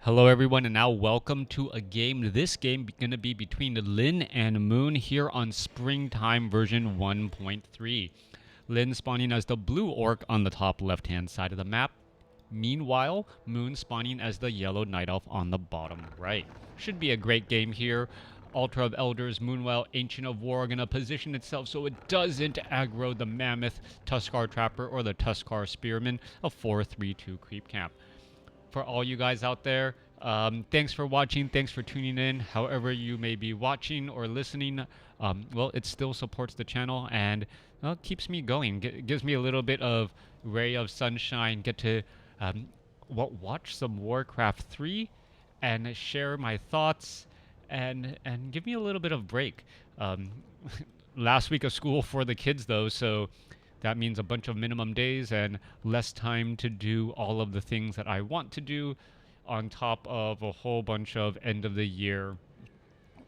Hello everyone, and now welcome to a game. This game going to be between Lin and Moon here on Springtime version 1.3. Lin spawning as the blue orc on the top left hand side of the map. Meanwhile, Moon spawning as the yellow night elf on the bottom right. Should be a great game here. Altar of Elders, Moonwell, Ancient of War are going to position itself so it doesn't aggro the Mammoth, Tuskar Trapper, or the Tuskar Spearman, a 4-3-2 creep camp. For all you guys out there, thanks for watching, thanks for tuning in. However you may be watching or listening, well, it still supports the channel and keeps me going. Gives me a little bit of ray of sunshine. Get to watch some WarCraft 3 and share my thoughts and give me a little bit of break. Last week of school for the kids though, so that means a bunch of minimum days and less time to do all of the things that I want to do, on top of a whole bunch of end of the year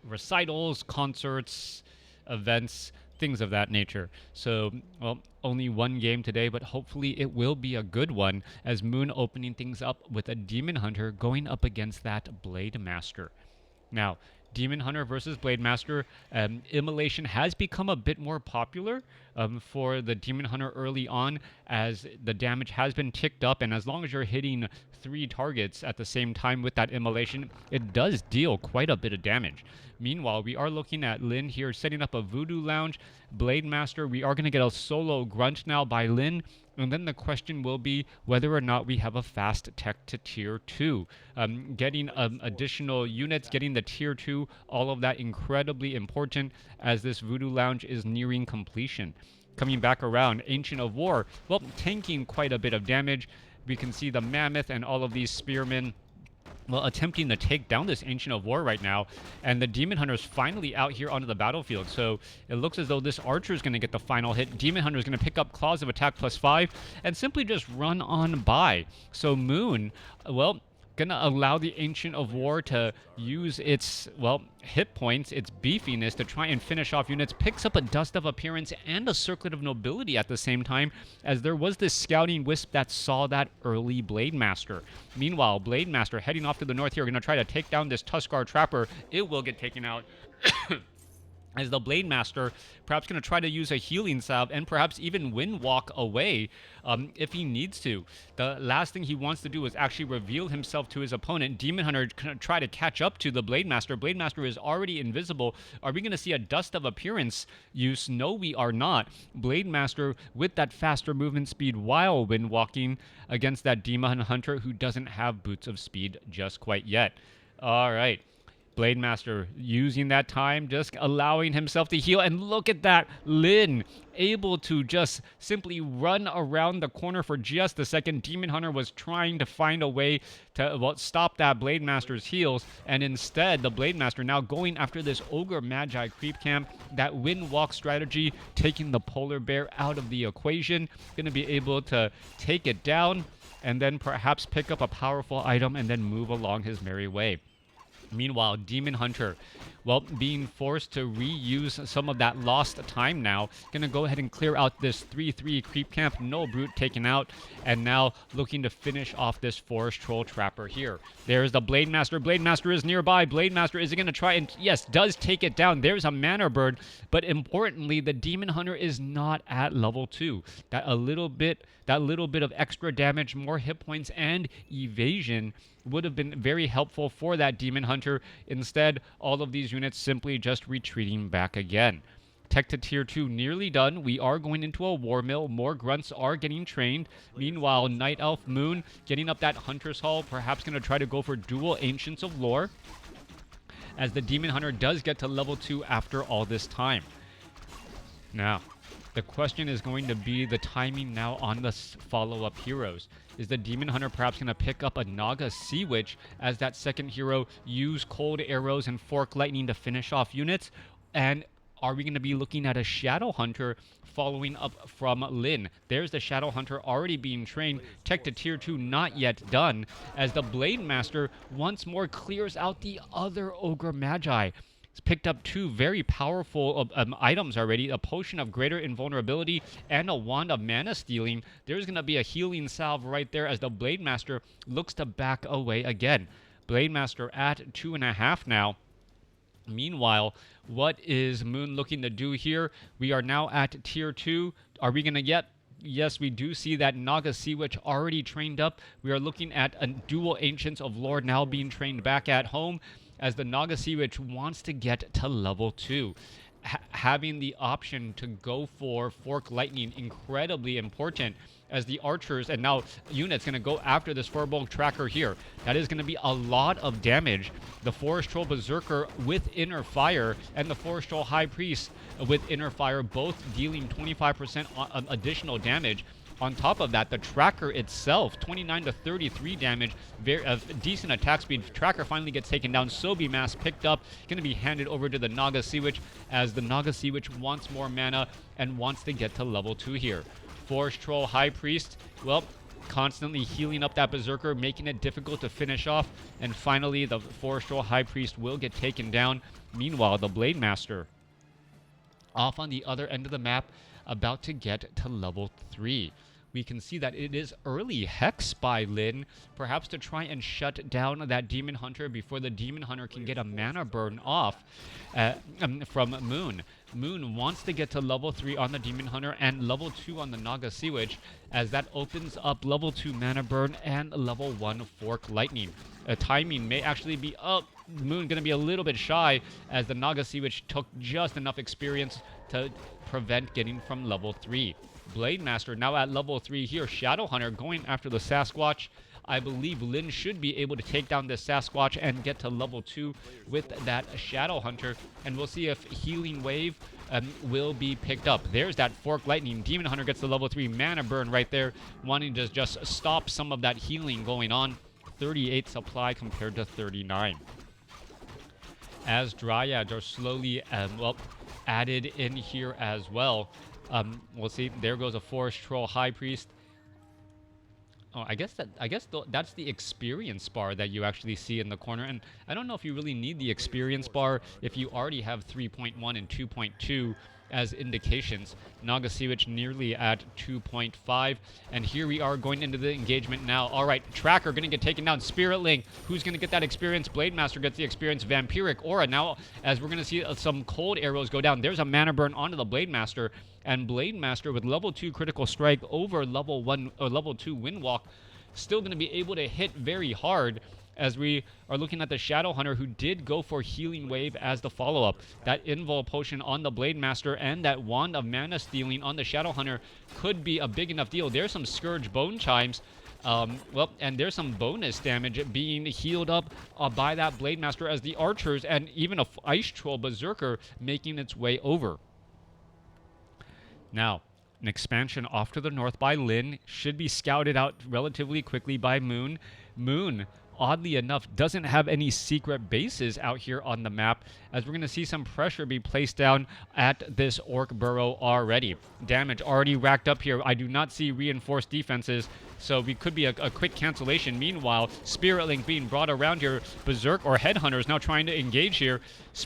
recitals, concerts, events, things of that nature. So, well, only one game today, but hopefully it will be a good one, as Moon opening things up with a Demon Hunter going up against that Blade Master. Now, Demon Hunter versus Blade Master, immolation has become a bit more popular for the Demon Hunter early on, as the damage has been ticked up, and as long as you're hitting 3 targets at the same time with that immolation, it does deal quite a bit of damage. Meanwhile, we are looking at Lin here setting up a Voodoo Lounge. Blade Master, we are going to get a solo grunt now by Lin, and then the question will be whether or not we have a fast tech to tier 2. Getting additional units, getting the tier 2, all of that incredibly important as this Voodoo Lounge is nearing completion. Coming back around, Ancient of War, well, tanking quite a bit of damage. We can see the Mammoth and all of these Spearmen, well, attempting to take down this Ancient of War right now, and the Demon Hunter is finally out here onto the battlefield, so it looks as though this Archer is going to get the final hit. Demon Hunter is going to pick up Claws of Attack +5 and simply just run on by. So Moon, well, going to allow the Ancient of War to use its, well, hit points, its beefiness to try and finish off units, picks up a Dust of Appearance and a Circlet of Nobility at the same time, as there was this Scouting Wisp that saw that early Blade Master. Meanwhile, Blade Master heading off to the north here, going to try to take down this Tuskar Trapper. It will get taken out. As the Blade Master perhaps going to try to use a healing salve and perhaps even wind walk away if he needs to. The last thing he wants to do is actually reveal himself to his opponent. Demon Hunter going to try to catch up to the Blade Master. Blade Master is already invisible. Are we going to see a Dust of Appearance use? No, we are not. Blade Master with that faster movement speed while wind walking against that Demon Hunter who doesn't have Boots of Speed just quite yet. All right. Blade Master using that time, just allowing himself to heal. And look at that, Lin able to just simply run around the corner for just a second. Demon Hunter was trying to find a way to, well, stop that Blade Master's heals, and instead the Blade Master now going after this Ogre Magi creep camp. That wind walk strategy taking the Polar Bear out of the equation, gonna be able to take it down and then perhaps pick up a powerful item and then move along his merry way. Meanwhile, Demon Hunter, well, being forced to reuse some of that lost time now. Gonna go ahead and clear out this 3-3 creep camp. No Brute taken out. And now looking to finish off this Forest Troll Trapper here. There's the Blade Master. Blade Master is nearby. Blade Master is going to try and, yes, does take it down. There's a Mana Bird. But importantly, the Demon Hunter is not at level 2. That little bit of extra damage, more hit points, and evasion would have been very helpful for that Demon Hunter. Instead, all of these units simply just retreating back again. Tech to tier 2 nearly done. We are going into a war mill. More grunts are getting trained. Meanwhile, Night Elf Moon getting up that Hunter's Hall. Perhaps going to try to go for dual Ancients of Lore, as the Demon Hunter does get to level 2 after all this time. Now, the question is going to be the timing now on the follow-up heroes. Is the Demon Hunter perhaps going to pick up a Naga Sea Witch as that second hero, use Cold Arrows and Fork Lightning to finish off units? And are we going to be looking at a Shadow Hunter following up from Lin? There's the Shadow Hunter already being trained. Tech to tier 2 not yet done, as the Blade Master once more clears out the other Ogre Magi. He's picked up 2 very powerful items already, a Potion of Greater Invulnerability and a Wand of Mana Stealing. There's going to be a healing salve right there as the Blade Master looks to back away again. Blade Master at 2.5 now. Meanwhile, what is Moon looking to do here? We are now at tier 2. Are we going to get... Yes, we do see that Naga Sea Witch already trained up. We are looking at a dual Ancients of Lore now being trained back at home, as the Naga Sea Witch wants to get to level 2. Having the option to go for Fork Lightning, incredibly important, as the archers and now units going to go after this Furbolg Tracker here. That is going to be a lot of damage. The Forest Troll Berserker with Inner Fire and the Forest Troll High Priest with Inner Fire, both dealing 25% additional damage. On top of that, the Tracker itself, 29 to 33 damage, very decent attack speed. Tracker finally gets taken down. Sobi Mass picked up, going to be handed over to the Naga Sea Witch, as the Naga Sea Witch wants more mana and wants to get to level 2 here. Forest Troll High Priest, well, constantly healing up that Berserker, making it difficult to finish off. And finally, the Forest Troll High Priest will get taken down. Meanwhile, the Blade Master, off on the other end of the map, about to get to level 3. We can see that it is early Hex by Lin, perhaps to try and shut down that Demon Hunter before the Demon Hunter can get a mana burn off from Moon. Moon wants to get to level 3 on the Demon Hunter and level 2 on the Naga Sea Witch, as that opens up level 2 mana burn and level 1 Fork Lightning. Timing may actually be up. Moon going to be a little bit shy, as the Naga Sea Witch took just enough experience to prevent getting from level 3. Blade Master now at level 3 here. Shadow Hunter going after the Sasquatch. I believe Lin should be able to take down this Sasquatch and get to level 2 with that Shadow Hunter. And we'll see if Healing Wave will be picked up. There's that Fork Lightning. Demon Hunter gets the level 3 mana burn right there, wanting to just stop some of that healing going on. 38 supply compared to 39. As Dryads are slowly, added in here as well. We'll see. There goes a Forest Troll High Priest. Oh, I guess that's the experience bar that you actually see in the corner. And I don't know if you really need the experience bar if you already have 3.1 and 2.2 as indications. Naga Sea Witch nearly at 2.5. And here we are going into the engagement now. All right, Tracker going to get taken down. Spirit Link, who's going to get that experience? Blade Master gets the experience. Vampiric Aura now, as we're going to see some cold arrows go down. There's a mana burn onto the Blade Master. And Blade Master with level 2 critical strike over level 1 or level 2 Windwalk, still going to be able to hit very hard, as we are looking at the Shadow Hunter, who did go for Healing Wave as the follow-up. That Invul Potion on the Blade Master and that Wand of Mana Stealing on the Shadow Hunter could be a big enough deal. There's some Scourge Bone Chimes. And there's some bonus damage being healed up by that Blade Master, as the Archers and even a Ice Troll Berserker making its way over. Now, an expansion off to the north by Lin should be scouted out relatively quickly by Moon. Moon, oddly enough, doesn't have any secret bases out here on the map, as we're going to see some pressure be placed down at this Orc Burrow already. Damage already racked up here. I do not see reinforced defenses, so we could be a quick cancellation. Meanwhile, Spirit Link being brought around here. Berserk or Headhunters now trying to engage here,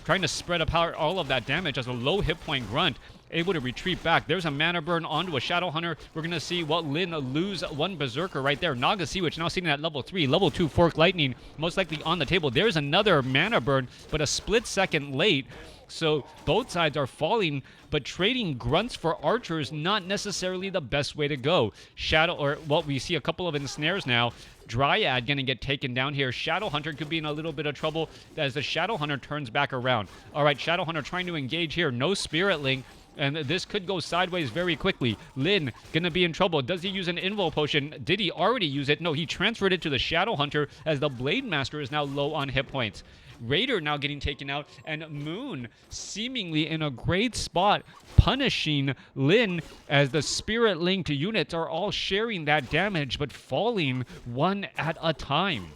trying to spread apart all of that damage, as a low hit point Grunt able to retreat back. There's a mana burn onto a Shadow Hunter. We're going to see Lin lose one Berserker right there. Naga Sea Witch now sitting at level 3. Level 2 Fork Lightning most likely on the table. There's another mana burn, but a split second late. So both sides are falling, but trading Grunts for Archers not necessarily the best way to go. We see a couple of ensnares now. Dryad going to get taken down here. Shadow Hunter could be in a little bit of trouble as the Shadow Hunter turns back around. All right, Shadow Hunter trying to engage here. No Spirit Link. And this could go sideways very quickly. Lin gonna be in trouble. Does he use an Invul Potion? Did he already use it? No, he transferred it to the Shadow Hunter, as the Blade Master is now low on hit points. Raider now getting taken out, and Moon seemingly in a great spot, punishing Lin, as the Spirit Linked units are all sharing that damage, but falling one at a time.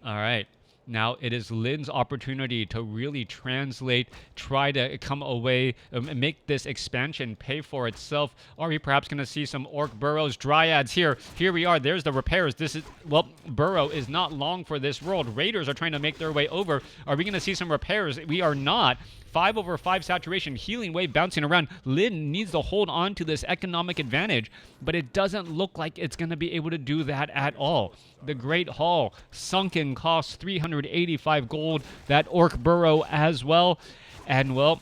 All right. Now it is Lin's opportunity to really translate, try to come away, make this expansion pay for itself. Are we perhaps going to see some Orc burrows, Dryads here? Here we are. There's the repairs. This is, well, burrow is not long for this world. Raiders are trying to make their way over. Are we going to see some repairs? We are not. 5/5 saturation, healing wave bouncing around. Lin needs to hold on to this economic advantage, but it doesn't look like it's going to be able to do that at all. The Great Hall, sunken cost 385 gold. That Orc burrow as well. And, well,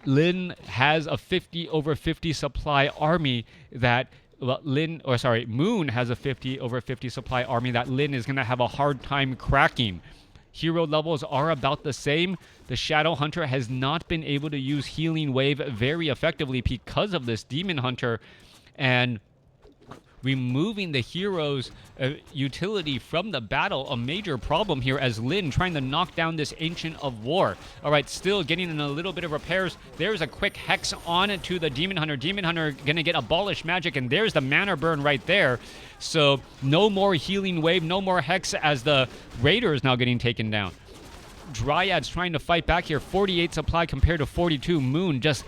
Lin has a 50/50 supply army that... Well, Moon has a 50/50 supply army that Lin is going to have a hard time cracking. Hero levels are about the same. The Shadow Hunter has not been able to use Healing Wave very effectively because of this Demon Hunter. And removing the hero's utility from the battle, a major problem here as Lin trying to knock down this Ancient of War. All right, still getting in a little bit of repairs. There's a quick Hex on to the Demon Hunter. Demon Hunter going to get Abolish Magic, and there's the Mana Burn right there. So no more Healing Wave, no more Hex as the Raider is now getting taken down. Dryads trying to fight back here. 48 supply compared to 42. Moon just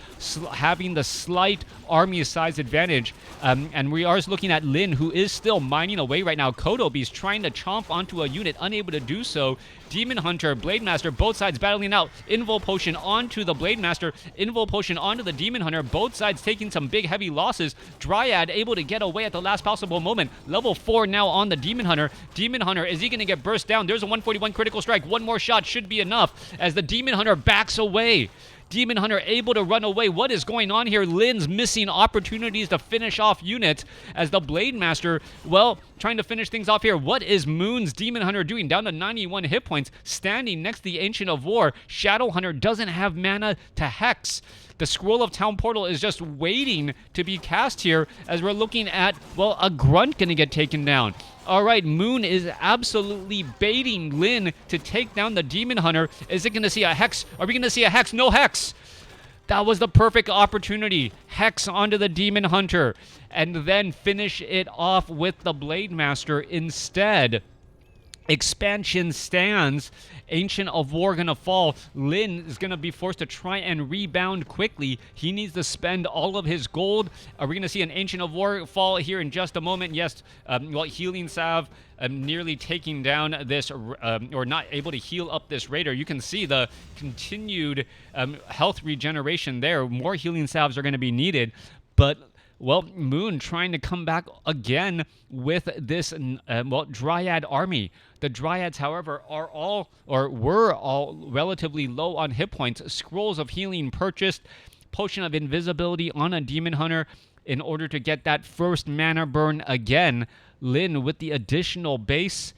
having the slight army size advantage. And we are looking at Lin, who is still mining away right now. Kodobe's trying to chomp onto a unit, unable to do so. Demon Hunter, Blade Master, both sides battling out. Invul Potion onto the Blade Master. Invul Potion onto the Demon Hunter. Both sides taking some big heavy losses. Dryad able to get away at the last possible moment. Level 4 now on the Demon Hunter. Demon Hunter, is he going to get burst down? There's a 141 critical strike. One more shot should be enough as the Demon Hunter backs away. Demon Hunter able to run away. What is going on here? Lin's missing opportunities to finish off units as the Blade Master, well, trying to finish things off here. What is Moon's Demon Hunter doing? Down to 91 hit points, standing next to the Ancient of War. Shadow Hunter doesn't have mana to Hex. The Scroll of Town Portal is just waiting to be cast here as we're looking at, well, a Grunt going to get taken down. All right, Moon is absolutely baiting Lin to take down the Demon Hunter. Is it going to see a Hex? Are we going to see a Hex? No Hex. That was the perfect opportunity. Hex onto the Demon Hunter. And then finish it off with the Blade Master instead. Expansion stands. Ancient of War gonna fall. Lin is gonna be forced to try and rebound quickly. He needs to spend all of his gold. Are we gonna see an Ancient of War fall here in just a moment? Yes. Well, Healing Salve nearly taking down this, or not able to heal up this Raider. You can see the continued health regeneration there. More Healing Salves are gonna be needed, but well, Moon trying to come back again with this, well, Dryad army. The Dryads, however, were all relatively low on hit points. Scrolls of Healing purchased, Potion of Invisibility on a Demon Hunter in order to get that first mana burn again. Lin with the additional base.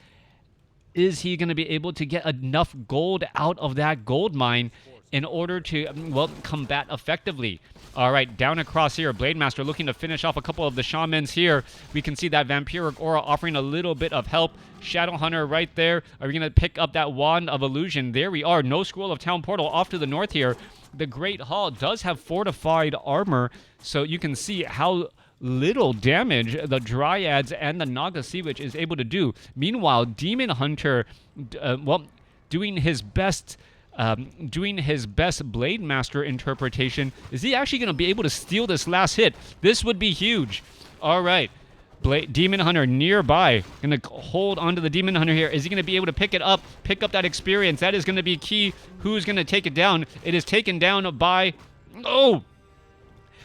Is he going to be able to get enough gold out of that gold mine in order to, well, combat effectively? All right, down across here, Blade Master looking to finish off a couple of the Shamans here. We can see that Vampiric Aura offering a little bit of help. Shadow Hunter right there. Are we going to pick up that Wand of Illusion? There we are. No Scroll of Town Portal off to the north here. The Great Hall does have fortified armor, so you can see how little damage the Dryads and the Naga Sea Witch is able to do. Meanwhile, Demon Hunter, well, doing his best Blade Master interpretation. Is he actually going to be able to steal this last hit? This would be huge. All right. Demon Hunter nearby. Going to hold onto the Demon Hunter here. Is he going to be able to pick up that experience? That is going to be key. Who's going to take it down? It is taken down by... Oh!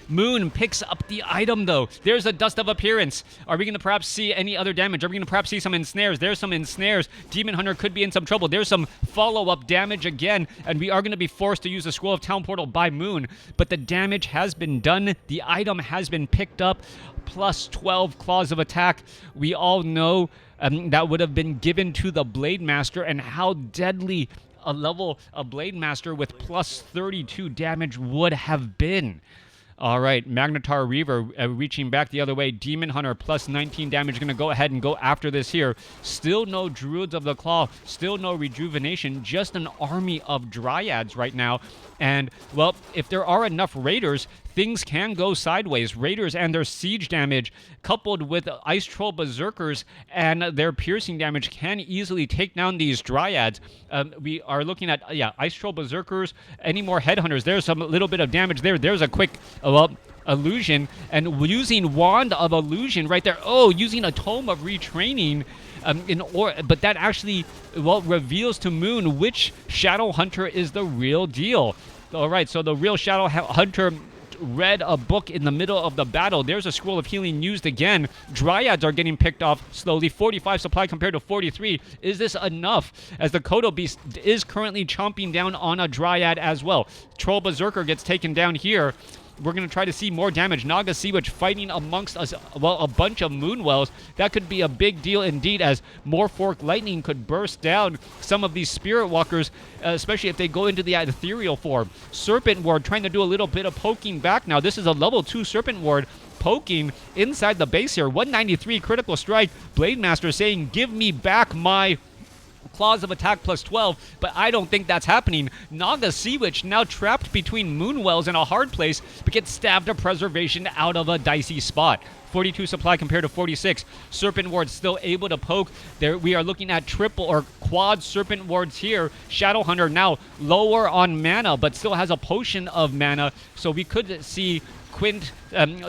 Moon picks up the item, though. There's a Dust of Appearance. Are we going to perhaps see any other damage? Are we going to perhaps see some ensnares? There's some ensnares. Demon Hunter could be in some trouble. There's some follow-up damage again, and we are going to be forced to use the Scroll of Town Portal by Moon. But the damage has been done. The item has been picked up. Plus 12 claws of attack. We all know that would have been given to the Blade Master, and how deadly a Blade Master with plus 32 damage would have been. All right, Magnetar Reaver reaching back the other way. Demon Hunter plus 19 damage. Going to go ahead and go after this here. Still no Druids of the Claw. Still no Rejuvenation. Just an army of Dryads right now. And, well, if there are enough Raiders, things can go sideways. Raiders and their siege damage, coupled with Ice Troll Berserkers and their piercing damage, can easily take down these Dryads. We are looking at, Ice Troll Berserkers, any more Headhunters. There's a little bit of damage there. There's a quick, illusion, and using Wand of Illusion right there. Oh, using a Tome of Retraining. But that actually, reveals to Moon which Shadow Hunter is the real deal. All right, so the real Shadow Hunter read a book in the middle of the battle. There's a Scroll of Healing used again. Dryads are getting picked off slowly. 45 supply compared to 43. Is this enough? As the Kodo Beast is currently chomping down on a Dryad as well. Troll Berserker gets taken down here. We're going to try to see more damage. Naga Sea Witch fighting amongst us, a bunch of Moonwells. That could be a big deal indeed, as more Fork Lightning could burst down some of these Spirit Walkers, especially if they go into the ethereal form. Serpent Ward trying to do a little bit of poking back now. This is a level 2 Serpent Ward poking inside the base here. 193 critical strike. Blade Master saying, give me back my Claws of Attack plus 12, but I don't think that's happening. Naga Sea Witch now trapped between Moonwells in a hard place, but gets stabbed to preservation out of a dicey spot. 42 supply compared to 46. Serpent Ward still able to poke. There we are looking at triple or quad Serpent Wards here. Shadow Hunter now lower on mana, but still has a potion of mana, so we could see Quint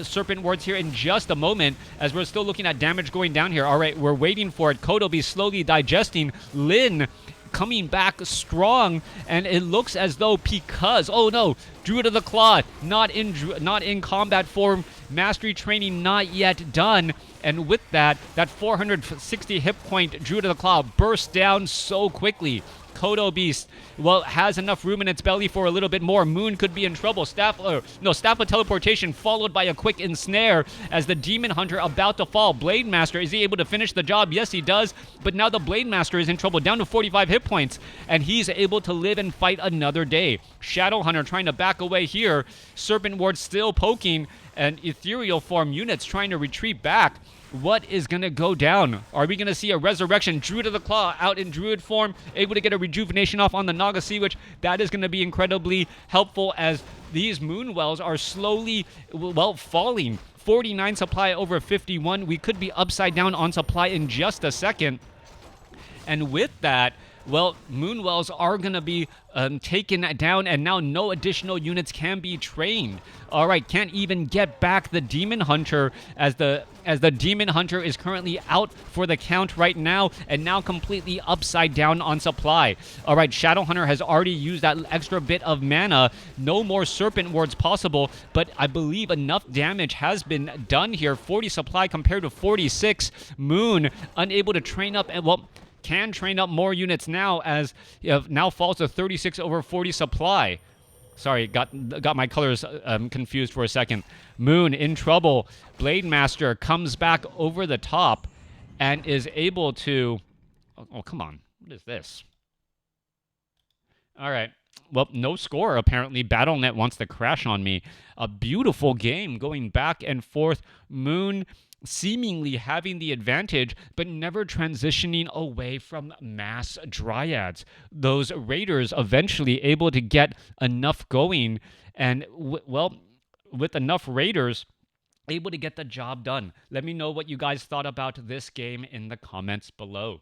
Serpent Wards here in just a moment, as we're still looking at damage going down here. All right, we're waiting for it. Kodo be slowly digesting. Lin coming back strong, and it looks as though because, oh no, Druid of the Claw not in combat form, mastery training not yet done, and with that 460 hit point Druid of the Claw bursts down so quickly. Kodo Beast, has enough room in its belly for a little bit more. Moon could be in trouble. Staff of Teleportation followed by a quick Ensnare as the Demon Hunter about to fall. Blade Master, is he able to finish the job? Yes, he does, but now the Blade Master is in trouble, down to 45 hit points, and he's able to live and fight another day. Shadow Hunter trying to back away here. Serpent Ward still poking, and ethereal form units trying to retreat back. What is going to go down? Are we going to see a resurrection? Druid of the Claw out in Druid form, able to get a rejuvenation off on the Naga Sea Witch. That is going to be incredibly helpful, as these Moonwells are slowly, falling. 49 supply over 51. We could be upside down on supply in just a second. And with that, Moonwells are going to be taken down, and now no additional units can be trained. All right, can't even get back the Demon Hunter, as the Demon Hunter is currently out for the count right now, and now completely upside down on supply. All right, Shadow Hunter has already used that extra bit of mana. No more Serpent Wards possible, but I believe enough damage has been done here. 40 supply compared to 46. Moon unable to train up, and can train up more units now, as now falls to 36 over 40 supply. Sorry, got my colors confused for a second. Moon in trouble. Blade Master comes back over the top and is able to... Oh, come on. What is this? All right. No score, apparently. BattleNet wants to crash on me. A beautiful game going back and forth. Moon seemingly having the advantage, but never transitioning away from mass Dryads. Those Raiders eventually able to get enough going, and with enough Raiders, able to get the job done. Let me know what you guys thought about this game in the comments below.